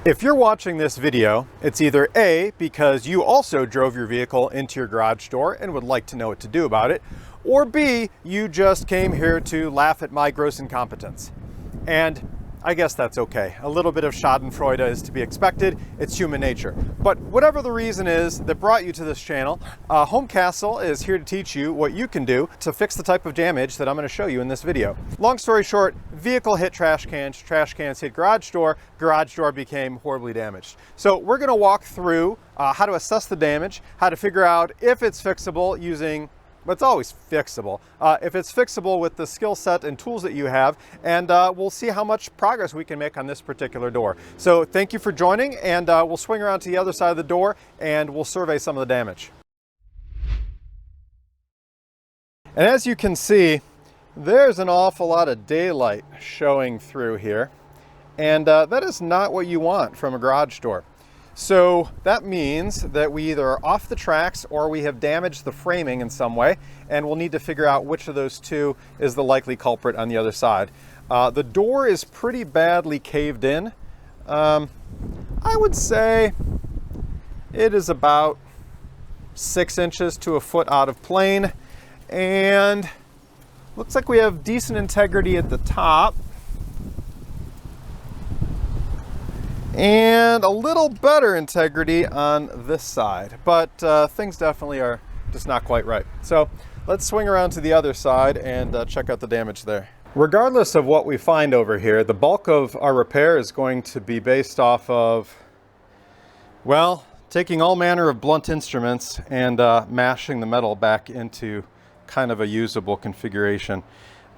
If you're watching this video, it's either A, because you also drove your vehicle into your garage door and would like to know what to do about it, or B, you just came here to laugh at my gross incompetence. And I guess that's okay. A little bit of schadenfreude is to be expected. It's human nature. But whatever the reason is that brought you to this channel, Home Castle is here to teach you what you can do to fix the type of damage that I'm going to show you in this video. Long story short, vehicle hit trash cans hit garage door became horribly damaged. So we're going to walk through how to assess the damage, how to figure out if it's fixable using but it's always fixable. If it's fixable with the skill set and tools that you have, and we'll see how much progress we can make on this particular door. So thank you for joining, and we'll swing around to the other side of the door and we'll survey some of the damage. And as you can see, there's an awful lot of daylight showing through here, and that is not what you want from a garage door. So that means that we either are off the tracks or we have damaged the framing in some way, and we'll need to figure out which of those two is the likely culprit on the other side. The door is pretty badly caved in. I would say it is about 6 inches to a foot out of plane, and looks like we have decent integrity at the top. And a little better integrity on this side, but things definitely are just not quite right. So let's swing around to the other side and check out the damage there. Regardless of what we find over here, the bulk of our repair is going to be based off of, well, taking all manner of blunt instruments and mashing the metal back into kind of a usable configuration.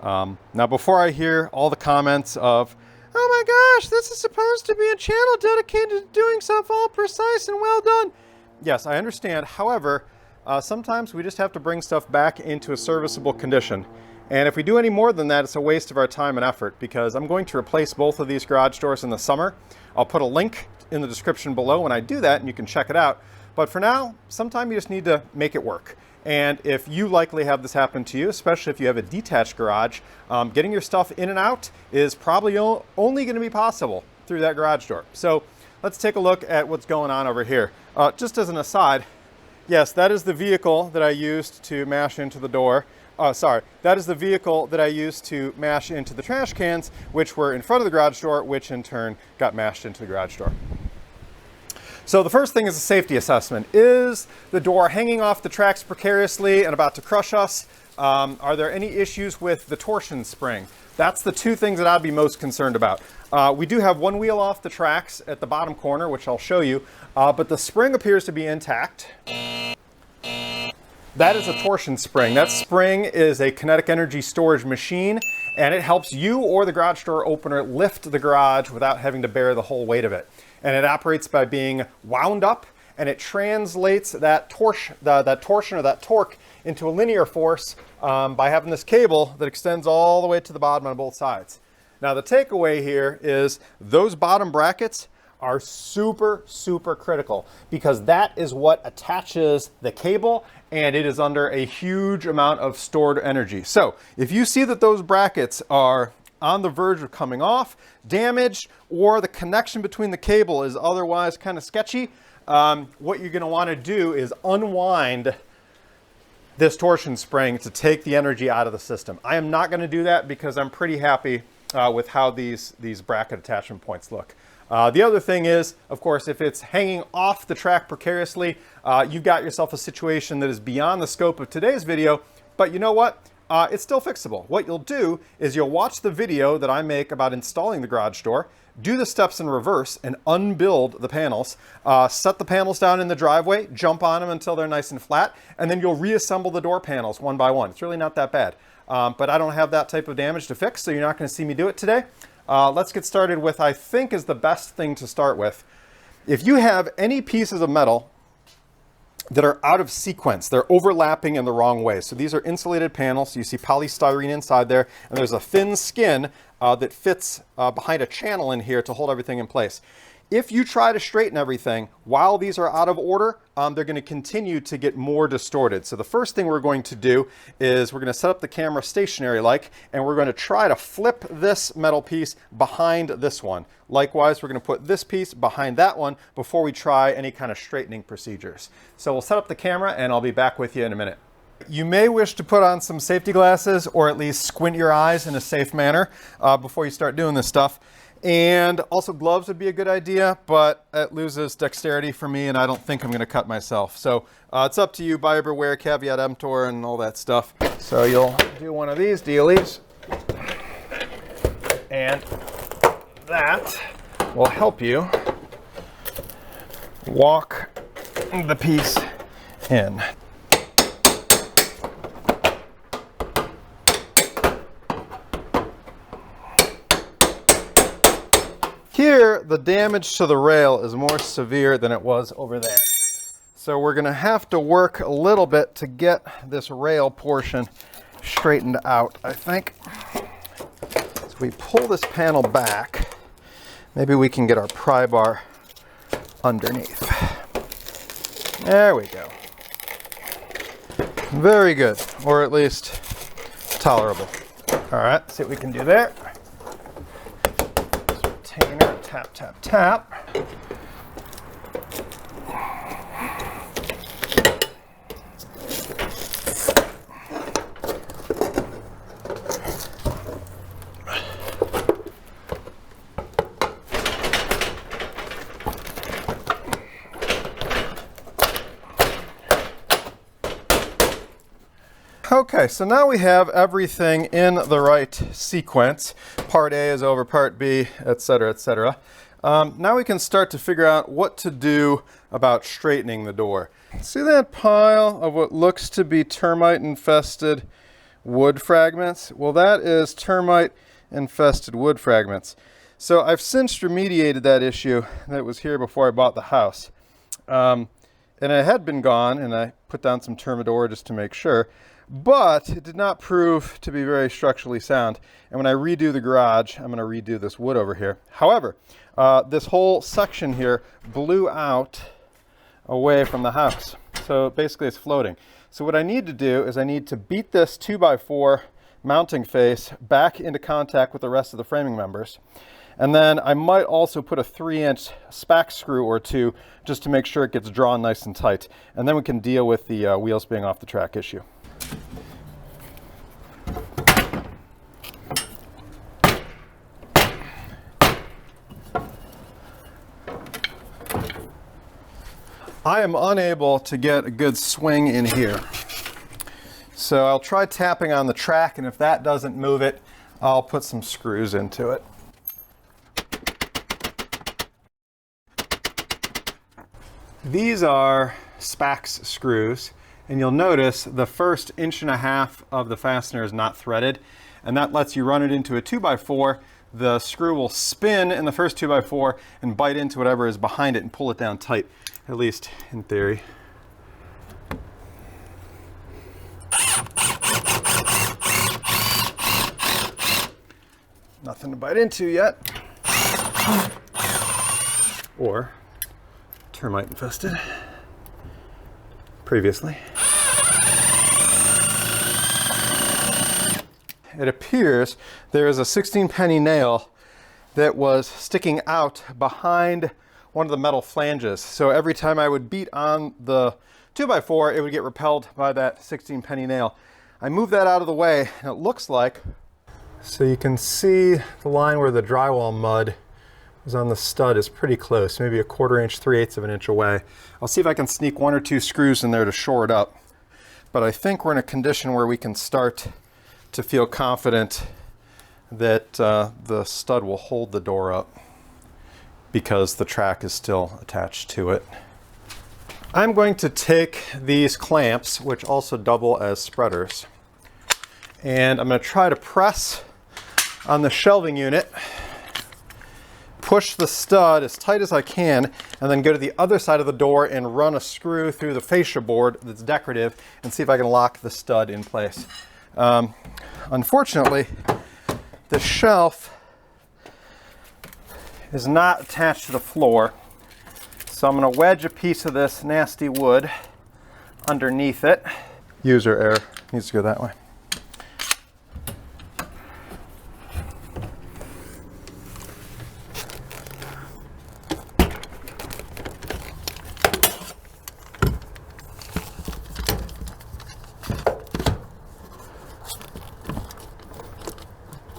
Now, before I hear all the comments of, "Oh my gosh, this is supposed to be a channel dedicated to doing stuff all precise and well done." Yes, I understand. However, sometimes we just have to bring stuff back into a serviceable condition. And if we do any more than that, it's a waste of our time and effort, because I'm going to replace both of these garage doors in the summer. I'll put a link in the description below when I do that, and you can check it out. But for now, sometimes you just need to make it work. And if you likely have this happen to you, especially if you have a detached garage, getting your stuff in and out is probably only going to be possible through that garage door. So let's take a look at what's going on over here. Just as an aside, yes, that is the vehicle that I used to mash into the door. That is the vehicle that I used to mash into the trash cans, which were in front of the garage door, which in turn got mashed into the garage door. So the first thing is a safety assessment. Is the door hanging off the tracks precariously and about to crush us? Are there any issues with the torsion spring? That's the two things that I'd be most concerned about. We do have one wheel off the tracks at the bottom corner, which I'll show you, but the spring appears to be intact. That is a torsion spring. That spring is a kinetic energy storage machine, and it helps you or the garage door opener lift the garage without having to bear the whole weight of it. And it operates by being wound up, and it translates that torsion or that torque into a linear force by having this cable that extends all the way to the bottom on both sides. Now the takeaway here is those bottom brackets are super, super critical, because that is what attaches the cable, and it is under a huge amount of stored energy. So if you see that those brackets are on the verge of coming off, damaged, or the connection between the cable is otherwise kind of sketchy, what you're going to want to do is unwind this torsion spring to take the energy out of the system. I am not going to do that because I'm pretty happy with how these bracket attachment points look. The other thing is, of course, if it's hanging off the track precariously, you've got yourself a situation that is beyond the scope of today's video, but you know what? It's still fixable. What you'll do is you'll watch the video that I make about installing the garage door, do the steps in reverse and unbuild the panels, set the panels down in the driveway, jump on them until they're nice and flat, and then you'll reassemble the door panels one by one. It's really not that bad. But I don't have that type of damage to fix, so you're not going to see me do it today. Let's get started with, I think, is the best thing to start with. If you have any pieces of metal that are out of sequence, they're overlapping in the wrong way. So these are insulated panels. So you see polystyrene inside there, and there's a thin skin that fits behind a channel in here to hold everything in place. If you try to straighten everything while these are out of order, they're going to continue to get more distorted. So the first thing we're going to do is we're going to set up the camera stationary like, and we're going to try to flip this metal piece behind this one. Likewise, we're going to put this piece behind that one before we try any kind of straightening procedures. So we'll set up the camera and I'll be back with you in a minute. You may wish to put on some safety glasses or at least squint your eyes in a safe manner before you start doing this stuff. And also gloves would be a good idea, but it loses dexterity for me and I don't think I'm going to cut myself. So it's up to you, buyer beware, caveat emptor, and all that stuff. So you'll do one of these dealies, and that will help you walk the piece in. Here, the damage to the rail is more severe than it was over there. So we're going to have to work a little bit to get this rail portion straightened out, I think. So we pull this panel back. Maybe we can get our pry bar underneath. There we go. Very good, or at least tolerable. All right, see what we can do there. Retainer, tap, tap, tap. Okay, so now we have everything in the right sequence. Part A is over part B, etc., etc. Now we can start to figure out what to do about straightening the door. See that pile of what looks to be termite-infested wood fragments? Well, that is termite-infested wood fragments. So I've since remediated that issue that was here before I bought the house. And it had been gone, and I put down some Thermador just to make sure. But it did not prove to be very structurally sound. And when I redo the garage, I'm going to redo this wood over here. However, this whole section here blew out away from the house. So basically it's floating. So what I need to do is I need to beat this 2x4 mounting face back into contact with the rest of the framing members. And then I might also put a 3-inch spack screw or two just to make sure it gets drawn nice and tight. And then we can deal with the wheels being off the track issue. I am unable to get a good swing in here. So I'll try tapping on the track, and if that doesn't move it, I'll put some screws into it. These are Spax screws, and you'll notice the first 1.5 inches of the fastener is not threaded, and that lets you run it into a 2x4. The screw will spin in the first 2x4 and bite into whatever is behind it and pull it down tight, at least in theory. Nothing to bite into yet. Or termite infested previously. It appears there is a 16-penny nail that was sticking out behind one of the metal flanges. So every time I would beat on the 2x4, it would get repelled by that 16-penny nail. I moved that out of the way, and it looks like, so you can see the line where the drywall mud was on the stud is pretty close, maybe 1/4 inch, 3/8 of an inch away. I'll see if I can sneak 1 or 2 screws in there to shore it up. But I think we're in a condition where we can start to feel confident that the stud will hold the door up because the track is still attached to it. I'm going to take these clamps, which also double as spreaders, and I'm going to try to press on the shelving unit, push the stud as tight as I can, and then go to the other side of the door and run a screw through the fascia board that's decorative and see if I can lock the stud in place. Unfortunately, the shelf is not attached to the floor. So I'm going to wedge a piece of this nasty wood underneath it. User error, needs to go that way.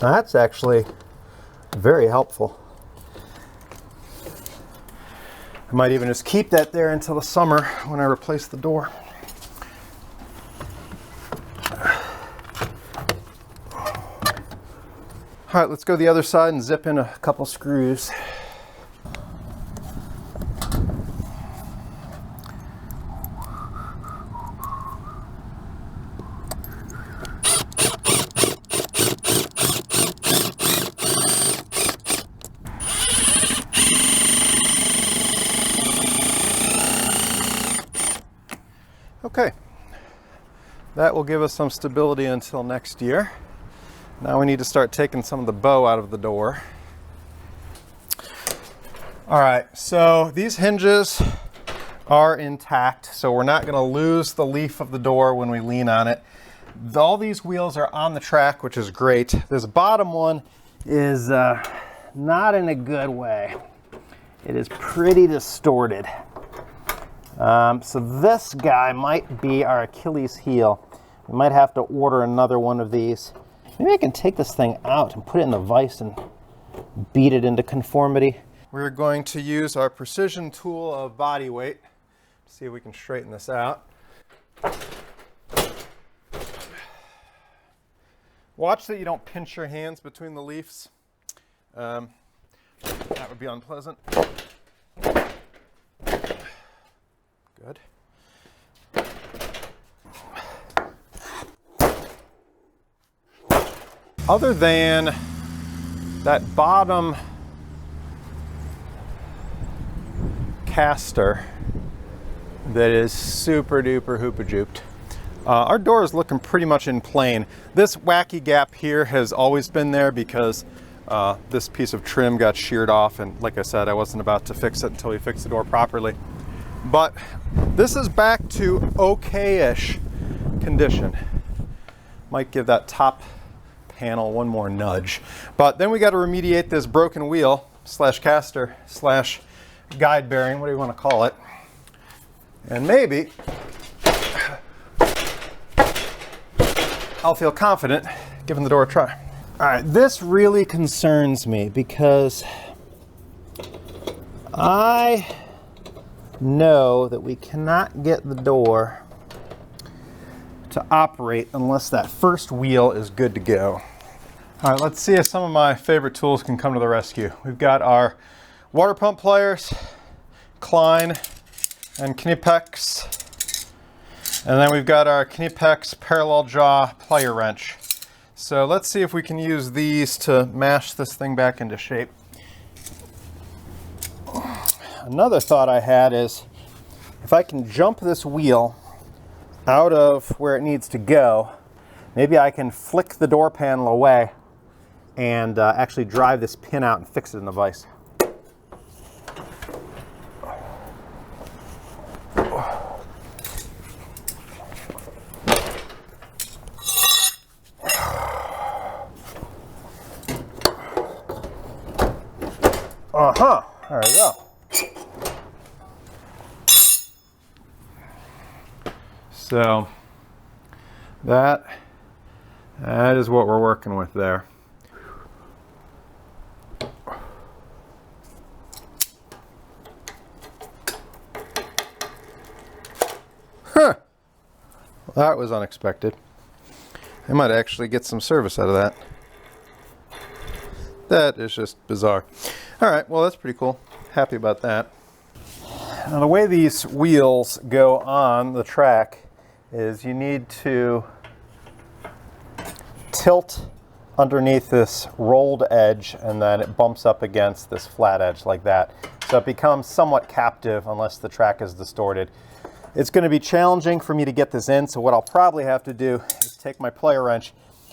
That's actually very helpful. I might even just keep that there until the summer when I replace the door. All right, let's go to the other side and zip in a couple screws. Okay, that will give us some stability until next year. Now we need to start taking some of the bow out of the door. All right, so these hinges are intact, so we're not gonna lose the leaf of the door when we lean on it. All these wheels are on the track, which is great. This bottom one is not in a good way. It is pretty distorted. So this guy might be our Achilles heel. We might have to order another one of these. Maybe I can take this thing out and put it in the vise and beat it into conformity. We're going to use our precision tool of body weight to see if we can straighten this out. Watch that you don't pinch your hands between the leaves. That would be unpleasant. Good. Other than that bottom caster that is super duper hoopa-jooped, our door is looking pretty much in plane. This wacky gap here has always been there because this piece of trim got sheared off, and like I said, I wasn't about to fix it until we fixed the door properly. But this is back to okay-ish condition. Might give that top panel one more nudge. But then we got to remediate this broken wheel slash caster slash guide bearing, what do you want to call it? And maybe I'll feel confident giving the door a try. All right, this really concerns me because I know that we cannot get the door to operate unless that first wheel is good to go. All right, let's see if some of my favorite tools can come to the rescue. We've got our water pump pliers, Klein and Knipex, and then we've got our Knipex parallel jaw plier wrench. So let's see if we can use these to mash this thing back into shape. Another thought I had is if I can jump this wheel out of where it needs to go, maybe I can flick the door panel away and actually drive this pin out and fix it in the vise. Uh-huh, there we go. So that is what we're working with there. Huh. Well, that was unexpected. I might actually get some service out of that. That is just bizarre. All right, well, that's pretty cool. Happy about that. Now, the way these wheels go on the track is you need to tilt underneath this rolled edge, and then it bumps up against this flat edge like that. So it becomes somewhat captive unless the track is distorted. It's going to be challenging for me to get this in, so what I'll probably have to do is take my plier wrench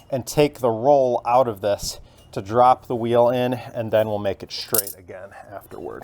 and take the roll out of this to drop the wheel in, and then we'll make it straight again afterward.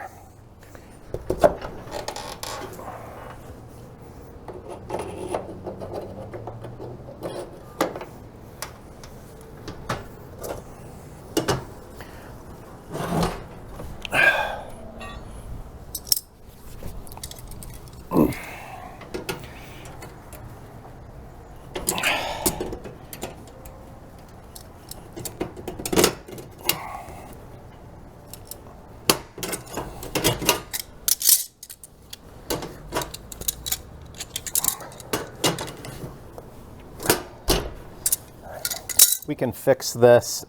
We can fix this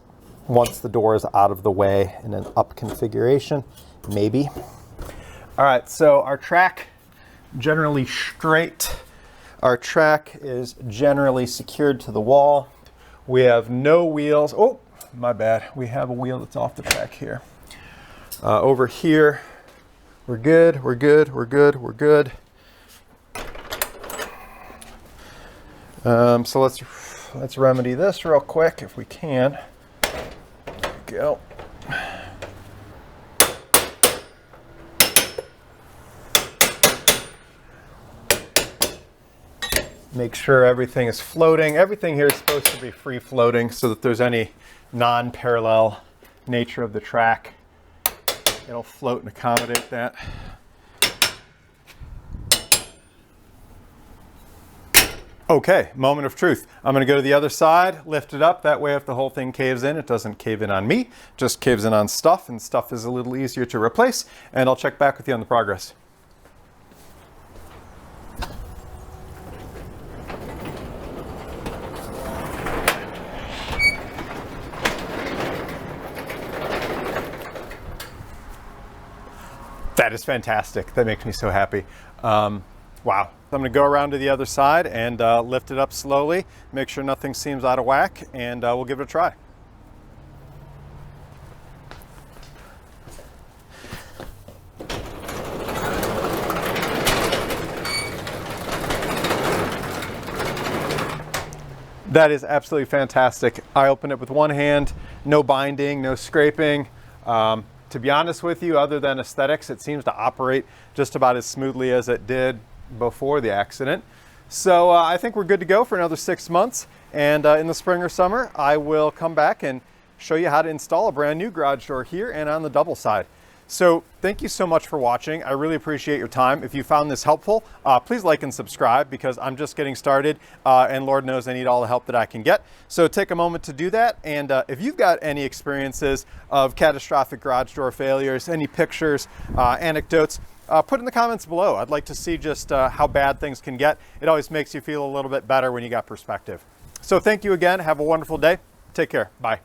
once the door is out of the way in an up configuration, maybe. All right, so our track generally straight. Our track is generally secured to the wall. We have no wheels. Oh, my bad. We have a wheel that's off the track here. Over here, we're good, we're good, we're good, we're good. So let's remedy this real quick if we can. There we go. Make sure everything is floating. Everything here is supposed to be free floating so that there's any non-parallel nature of the track, it'll float and accommodate that. Okay, moment of truth. I'm gonna go to the other side, lift it up. That way if the whole thing caves in, it doesn't cave in on me, just caves in on stuff, and stuff is a little easier to replace. And I'll check back with you on the progress. That is fantastic. That makes me so happy. Wow. I'm going to go around to the other side and lift it up slowly, make sure nothing seems out of whack, and we'll give it a try. That is absolutely fantastic. I opened it with one hand, no binding, no scraping. To be honest with you, other than aesthetics, it seems to operate just about as smoothly as it did before the accident. So I think we're good to go for another 6 months. And in the spring or summer, I will come back and show you how to install a brand new garage door here and on the double side. So thank you so much for watching. I really appreciate your time. If you found this helpful, please like and subscribe, because I'm just getting started and Lord knows I need all the help that I can get. So take a moment to do that. And if you've got any experiences of catastrophic garage door failures, any pictures, anecdotes, put in the comments below. I'd like to see just how bad things can get. It always makes you feel a little bit better when you got perspective. So thank you again. Have a wonderful day. Take care. Bye.